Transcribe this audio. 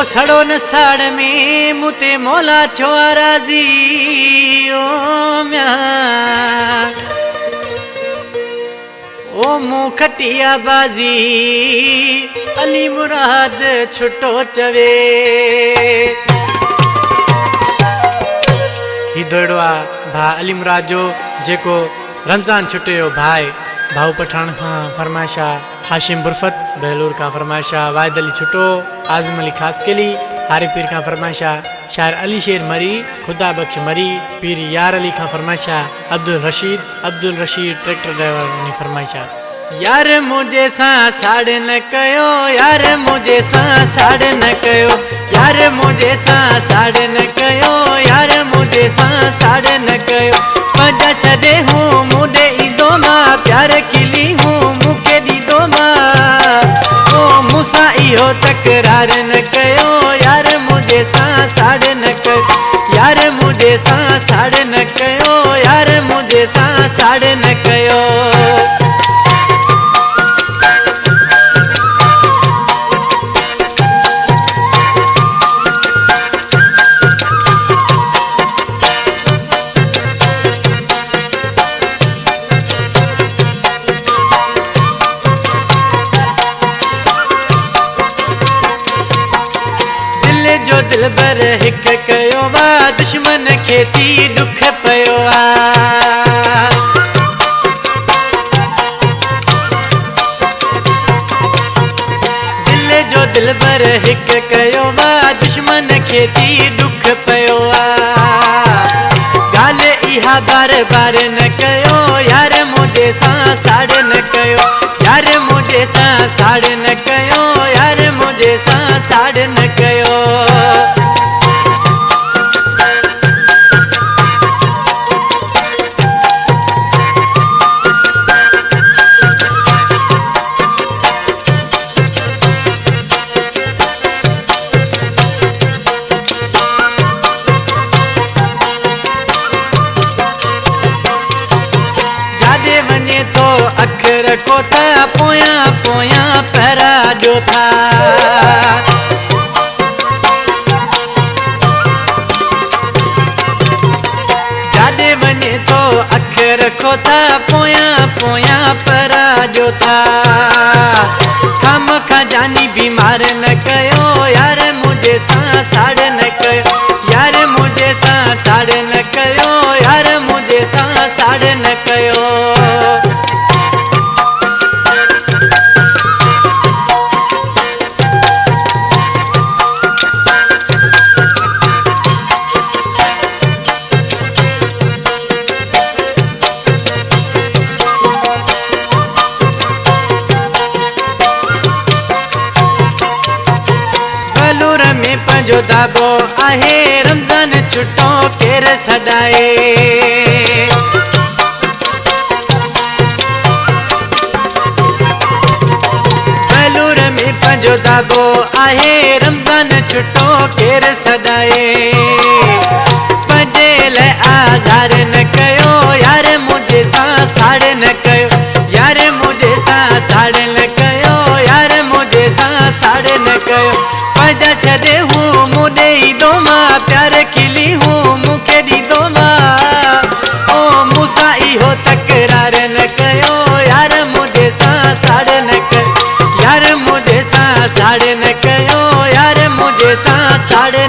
सड़ो न साड़ में मुते मौला छो राजी ओ म्या ओ मुँह खटिया बाजी अली मुराद छुटो चवे ही दोड़वा भा अली मुराद जो जेको रमजान छुटियो भाई भाऊ पठान खां फरमाइशा हाशिम बुरफत बेलूर का फरमाइशा वाहिद अली छुटो आजम अली खास केली हारी पीर का फरमाइशा शायर अली शेर मरी खुदा बख्श मरी पीर यार अली का फरमाइशा अब्दुल रशीद ट्रैक्टर ड्राइवर ने फरमाइशा यार मुझे सा साड़ न कयो यार मुझे सा साड़ न कयो यार मुझे सा साड़ न कयो यार मुझे सा साड़ न कयो मजा छदे हूँ मुझे ईदो माँ प्यार किली हूँ मुके दीदो माँ ओ मुसा इहो तकरार न कयो यार मुझे सा साड़ न कयो यार मुझे सा साड़ न कयो यार मुझे सा साड़ न कयो जो दिल बर हिक कयो वा दुश्मन खेती दुख पयो दिल जो दिल बर हिक कयो वा दुश्मन खेती दुख पयो गाल इहा बार बार न कयो यार मुझे सा साड़ न कयो यार मुझे सा साड़ न कयो यार मुझे सा साड़ न कयो तो अखर को था पोया पोया पैरा जो था जादे बने तो अखर को था पोया पोया पैरा जो था खाम खा जानी बीमार न कयो यार मुझे सा साड़ न कयो यार मुझे सा साड़ न कयो यार मुझे सा साड़ न कयो पंजो दाबो आहे रमजान छुटो केर सदाए बेलूर में पंजो दाबो आहे रमजान छुटो केर सदाए पंजे ले आज़ार न कयो यार मुझे सा साड़ न कयो यार मुझे सा साड़ न कयो यार मुझे सा साड़ न कयो मजा छदे हूँ मुझे ईदो माँ प्यार किली हूँ मुके दीदो माँ ओ मुसा इहो तकरार न कयो यार मुझे सा साड़ न कयो यार मुझे सा साड़ न कयो यार मुझे सा साड़